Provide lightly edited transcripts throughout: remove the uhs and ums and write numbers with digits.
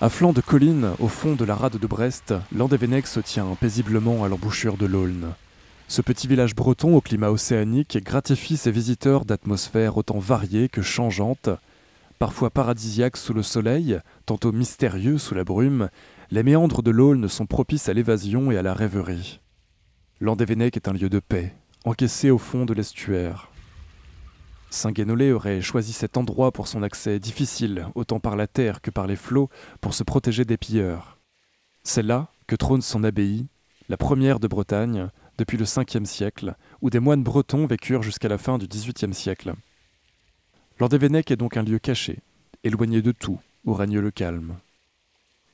À flanc de colline, au fond de la rade de Brest, Landévennec se tient paisiblement à l'embouchure de l'Aulne. Ce petit village breton au climat océanique gratifie ses visiteurs d'atmosphères autant variées que changeantes. Parfois paradisiaques sous le soleil, tantôt mystérieux sous la brume, les méandres de l'Aulne sont propices à l'évasion et à la rêverie. Landévennec est un lieu de paix, encaissé au fond de l'estuaire. Saint-Guénolé aurait choisi cet endroit pour son accès difficile, autant par la terre que par les flots, pour se protéger des pilleurs. C'est là que trône son abbaye, la première de Bretagne, depuis le 5e siècle, où des moines bretons vécurent jusqu'à la fin du 18e siècle. Landévennec est donc un lieu caché, éloigné de tout, où règne le calme.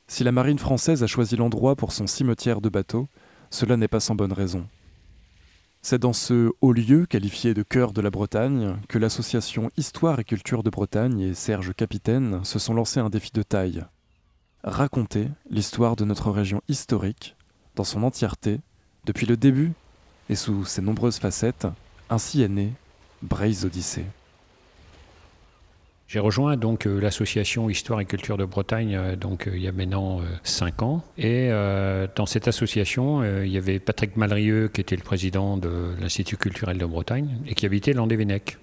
Si la marine française a choisi l'endroit pour son cimetière de bateaux, cela n'est pas sans bonne raison. C'est dans ce haut lieu, qualifié de cœur de la Bretagne, que l'association Histoire et Culture de Bretagne et Serge Capitaine se sont lancés un défi de taille. Raconter l'histoire de notre région historique, dans son entièreté, depuis le début et sous ses nombreuses facettes, ainsi est née Braise Odyssée. J'ai rejoint donc l'association Histoire et Culture de Bretagne il y a maintenant 5 ans. Et dans cette association, il y avait Patrick Malrieux qui était le président de l'Institut culturel de Bretagne et qui habitait Landévennec.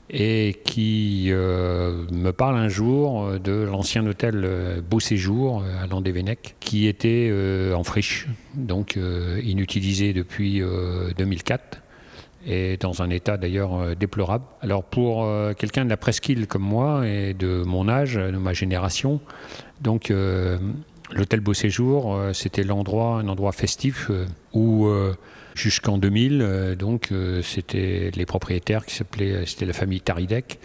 Et qui me parle un jour de l'ancien hôtel Beau Séjour à Landévennec qui était en friche, donc inutilisé depuis 2004. Et dans un état d'ailleurs déplorable. Alors pour quelqu'un de la presqu'île comme moi et de mon âge, de ma génération, donc l'hôtel Beau Séjour, c'était un endroit festif où jusqu'en 2000, c'était les propriétaires c'était la famille Taridec,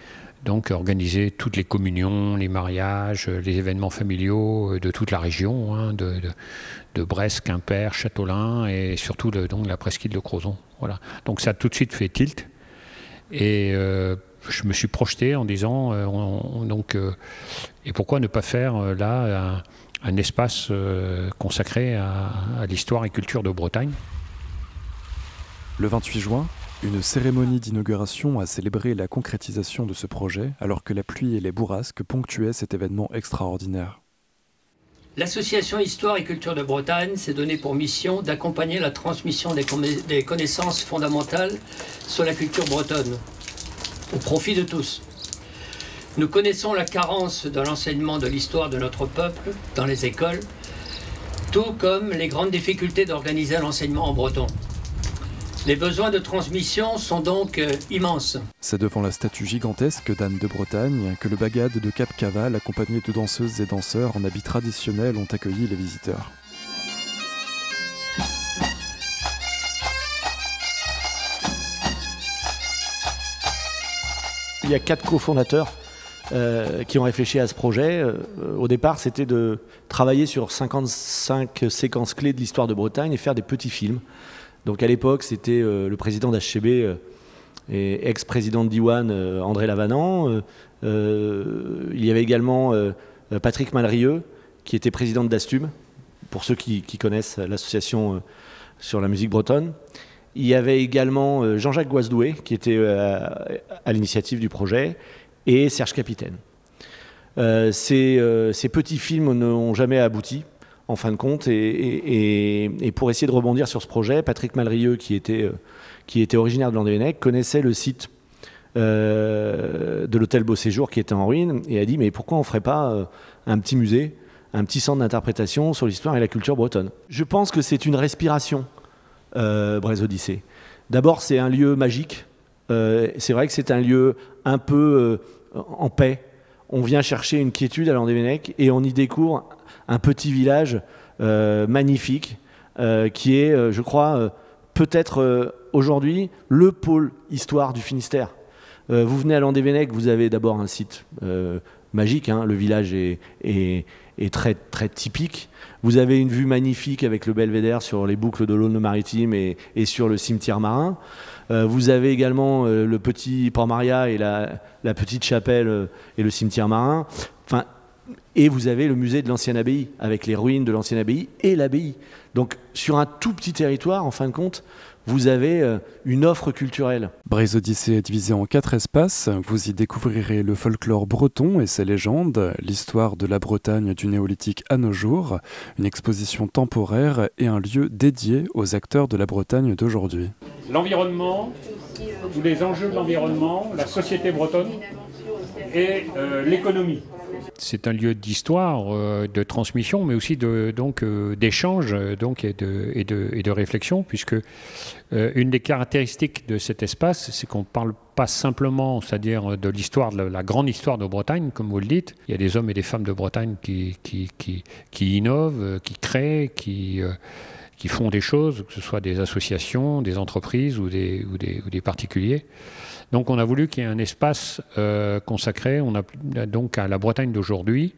donc organisaient toutes les communions, les mariages, les événements familiaux de toute la région, de Brest, Quimper, Châteaulin et surtout de la presqu'île de Crozon. Voilà. Donc ça a tout de suite fait tilt et je me suis projeté en disant et pourquoi ne pas faire là un espace consacré à l'histoire et culture de Bretagne. Le 28 juin, une cérémonie d'inauguration a célébré la concrétisation de ce projet alors que la pluie et les bourrasques ponctuaient cet événement extraordinaire. L'association Histoire et Culture de Bretagne s'est donné pour mission d'accompagner la transmission des connaissances fondamentales sur la culture bretonne, au profit de tous. Nous connaissons la carence de l'enseignement de l'histoire de notre peuple dans les écoles, tout comme les grandes difficultés d'organiser l'enseignement en breton. Les besoins de transmission sont donc immenses. C'est devant la statue gigantesque d'Anne de Bretagne que le bagad de Cap Caval, accompagné de danseuses et danseurs en habits traditionnels, ont accueilli les visiteurs. Il y a 4 cofondateurs qui ont réfléchi à ce projet. Au départ, c'était de travailler sur 55 séquences clés de l'histoire de Bretagne et faire des petits films. Donc à l'époque, c'était le président d'HCB et ex-président de Diwan, André Lavanant. Il y avait également Patrick Malrieux, qui était président de Dastum, pour ceux qui connaissent l'association sur la musique bretonne. Il y avait également Jean-Jacques Goisdoué, qui était à l'initiative du projet, et Serge Capitaine. Ces petits films n'ont jamais abouti, en fin de compte, et pour essayer de rebondir sur ce projet, Patrick Malrieux, qui était originaire de Landévennec, connaissait le site de l'hôtel Beau Séjour qui était en ruine, et a dit mais pourquoi on ne ferait pas un petit musée, un petit centre d'interprétation sur l'histoire et la culture bretonne. Je pense que c'est une respiration, Braise Odyssée. D'abord, c'est un lieu magique, c'est vrai que c'est un lieu un peu en paix. On vient chercher une quiétude à Landévennec et on y découvre un petit village magnifique qui est, je crois, peut-être aujourd'hui le pôle histoire du Finistère. Vous venez à Landévennec, vous avez d'abord un site magique, le village est très, très typique. Vous avez une vue magnifique avec le belvédère sur les boucles de l'Aulne maritime et sur le cimetière marin. Vous avez également le petit Port Maria et la petite chapelle et le cimetière marin. Enfin, Et vous avez le musée de l'ancienne abbaye, avec les ruines de l'ancienne abbaye et l'abbaye. Donc sur un tout petit territoire, en fin de compte, vous avez une offre culturelle. Braise Odyssée est divisé en 4 espaces. Vous y découvrirez le folklore breton et ses légendes, l'histoire de la Bretagne du néolithique à nos jours, une exposition temporaire et un lieu dédié aux acteurs de la Bretagne d'aujourd'hui. L'environnement, tous les enjeux de l'environnement, la société bretonne et l'économie. C'est un lieu d'histoire, de transmission, mais aussi d'échange et de réflexion, puisque une des caractéristiques de cet espace, c'est qu'on ne parle pas simplement, c'est-à-dire de l'histoire, de la grande histoire de Bretagne, comme vous le dites. Il y a des hommes et des femmes de Bretagne qui innovent, qui créent, qui font des choses, que ce soit des associations, des entreprises ou des particuliers. Donc on a voulu qu'il y ait un espace consacré donc à la Bretagne d'aujourd'hui.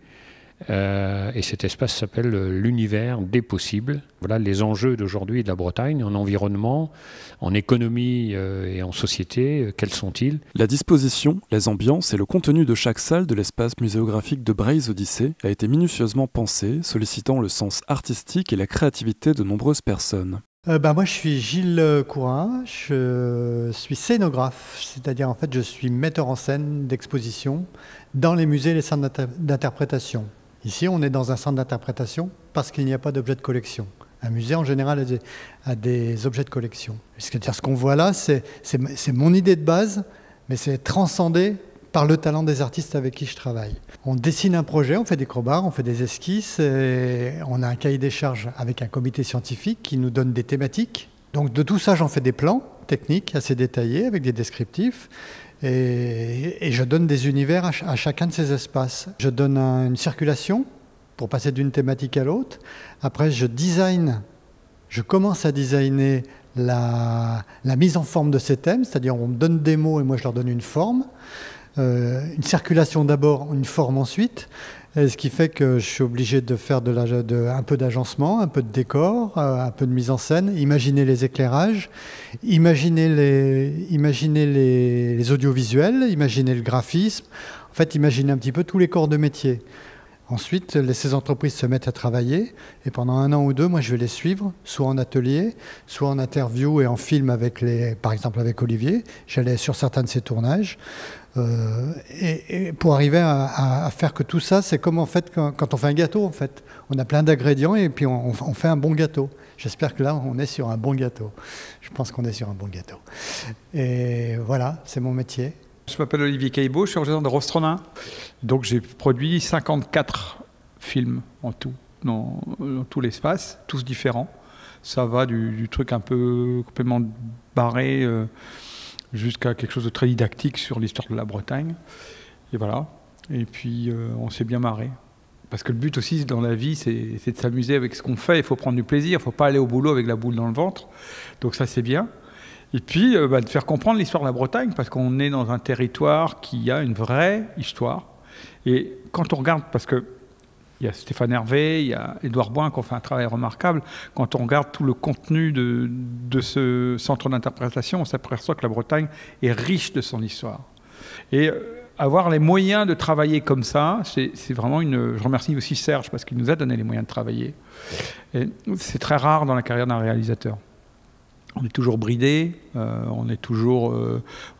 Et cet espace s'appelle l'univers des possibles. Voilà les enjeux d'aujourd'hui de la Bretagne, en environnement, en économie et en société. Quels sont-ils? La disposition, les ambiances et le contenu de chaque salle de l'espace muséographique de Braise Odyssée a été minutieusement pensé, sollicitant le sens artistique et la créativité de nombreuses personnes. Moi, je suis Gilles Courin, je suis scénographe, c'est-à-dire en fait je suis metteur en scène d'exposition dans les musées et les centres d'interprétation. Ici, on est dans un centre d'interprétation parce qu'il n'y a pas d'objets de collection. Un musée, en général, a des objets de collection. C'est-à-dire ce qu'on voit là, c'est mon idée de base, mais c'est transcendé par le talent des artistes avec qui je travaille. On dessine un projet, on fait des crowbars, on fait des esquisses, et on a un cahier des charges avec un comité scientifique qui nous donne des thématiques. Donc de tout ça, j'en fais des plans techniques assez détaillés avec des descriptifs. Et je donne des univers à chacun de ces espaces. Je donne une circulation pour passer d'une thématique à l'autre. Après, je commence à designer la mise en forme de ces thèmes, c'est-à-dire on me donne des mots et moi je leur donne une forme. Une circulation d'abord, une forme ensuite, ce qui fait que je suis obligé de faire un peu d'agencement, un peu de décor, un peu de mise en scène, imaginer les éclairages, imaginer les audiovisuels, imaginer le graphisme, en fait imaginer un petit peu tous les corps de métier. Ensuite, ces entreprises se mettent à travailler et pendant 1 an ou 2, moi je vais les suivre, soit en atelier, soit en interview et en film par exemple avec Olivier. J'allais sur certains de ses tournages. Et pour arriver à faire que tout ça, c'est comme en fait quand on fait un gâteau en fait. On a plein d'ingrédients et puis on fait un bon gâteau. J'espère que là on est sur un bon gâteau. Je pense qu'on est sur un bon gâteau. Et voilà, c'est mon métier. Je m'appelle Olivier Caillebout, je suis originaire de Rostronin. Donc j'ai produit 54 films en tout, dans tout l'espace, tous différents. Ça va du truc un peu complètement barré jusqu'à quelque chose de très didactique sur l'histoire de la Bretagne. Et voilà. Et puis on s'est bien marré. Parce que le but aussi dans la vie, c'est de s'amuser avec ce qu'on fait. Il faut prendre du plaisir, il ne faut pas aller au boulot avec la boule dans le ventre. Donc ça c'est bien. Et puis de faire comprendre l'histoire de la Bretagne, parce qu'on est dans un territoire qui a une vraie histoire. Et quand on regarde, parce qu'il y a Stéphane Hervé, il y a Édouard Boin qui ont fait un travail remarquable, quand on regarde tout le contenu de ce centre d'interprétation, on s'aperçoit que la Bretagne est riche de son histoire. Et avoir les moyens de travailler comme ça, c'est vraiment Je remercie aussi Serge, parce qu'il nous a donné les moyens de travailler. C'est très rare dans la carrière d'un réalisateur. On est toujours bridé, on est toujours,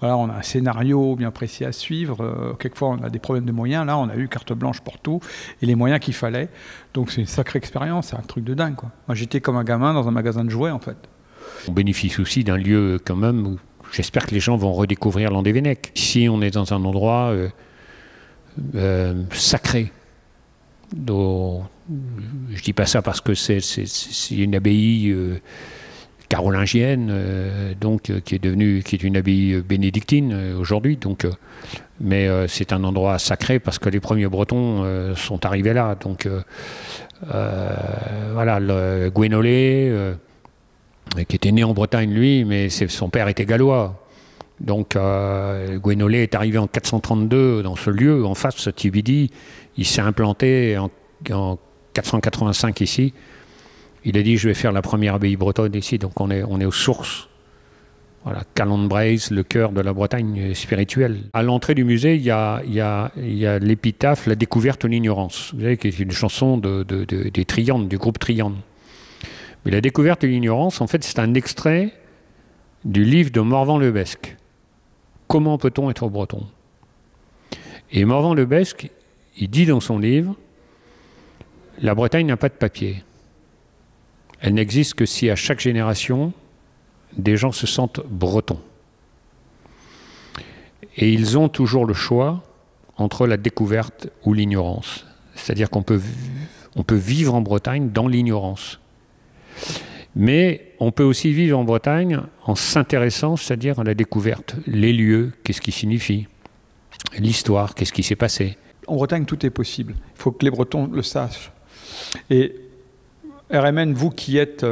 on a un scénario bien précis à suivre. Quelquefois, on a des problèmes de moyens. Là, on a eu carte blanche pour tout et les moyens qu'il fallait. Donc, c'est une sacrée expérience, c'est un truc de dingue, quoi. Moi, j'étais comme un gamin dans un magasin de jouets, en fait. On bénéficie aussi d'un lieu, quand même, où j'espère que les gens vont redécouvrir Landévennec. Ici, on est dans un endroit sacré. Je dis pas ça parce que c'est une abbaye carolingienne, qui est une abbaye bénédictine aujourd'hui. Mais c'est un endroit sacré parce que les premiers Bretons sont arrivés là. Donc le Gwenolé, qui était né en Bretagne lui, mais son père était gallois. Donc Gwenolé est arrivé en 432 dans ce lieu, en face de Tividi. Il s'est implanté en 485 ici. Il a dit, je vais faire la première abbaye bretonne ici, donc on est aux sources. Voilà, Calonne-Braise, le cœur de la Bretagne spirituelle. À l'entrée du musée, il y a l'épitaphe « La découverte ou l'ignorance ». Vous savez, qui est une chanson des Triandes, du groupe Triandes. Mais la découverte et l'ignorance, en fait, c'est un extrait du livre de Morvan-Lebesgue. Comment peut-on être breton? Et Morvan-Lebesgue, il dit dans son livre, la Bretagne n'a pas de papier. Elle n'existe que si à chaque génération, des gens se sentent bretons. Et ils ont toujours le choix entre la découverte ou l'ignorance. C'est-à-dire qu'on peut vivre en Bretagne dans l'ignorance. Mais on peut aussi vivre en Bretagne en s'intéressant, c'est-à-dire à la découverte. Les lieux, qu'est-ce qui signifie? L'histoire, qu'est-ce qui s'est passé? En Bretagne, tout est possible. Il faut que les Bretons le sachent. Et RMN, vous qui êtes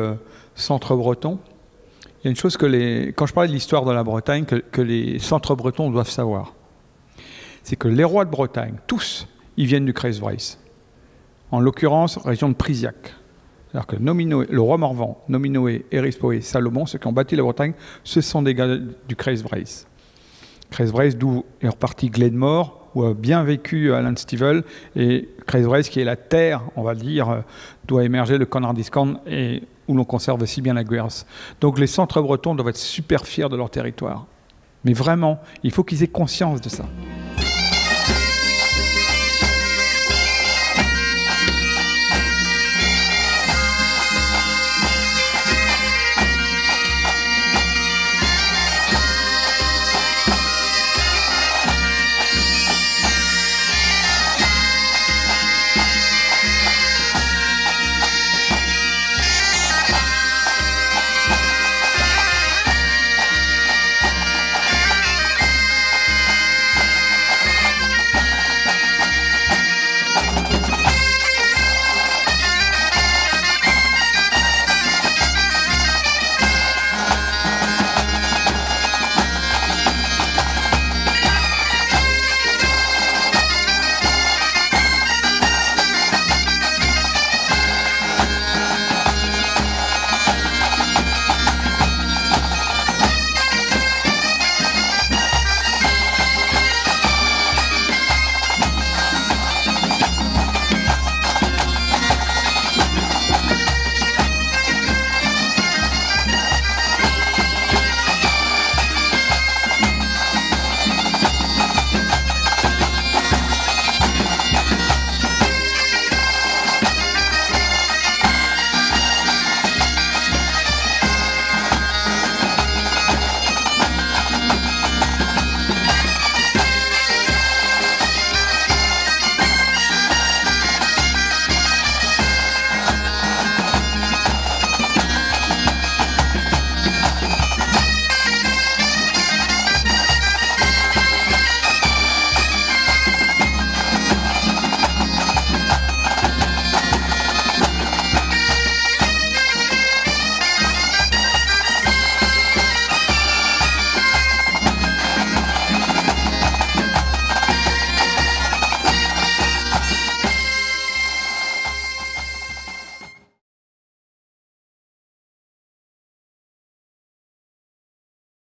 centre breton, il y a une chose quand je parlais de l'histoire de la Bretagne, que les centres bretons doivent savoir. C'est que les rois de Bretagne, tous, ils viennent du Creusvreuss. En l'occurrence, région de Prisiac. C'est-à-dire que le roi Morvan, Nominoé, Erispoé, Salomon, ceux qui ont bâti la Bretagne, ce sont des gars du Creusvreuss. Creusvreuss, d'où est reparti Glenmore, où a bien vécu Alan Stivell, et Creusvreuss, qui est la terre, on va dire, doit émerger le Conradiscan, et où l'on conserve si bien la Guers. Donc les centres bretons doivent être super fiers de leur territoire. Mais vraiment, il faut qu'ils aient conscience de ça.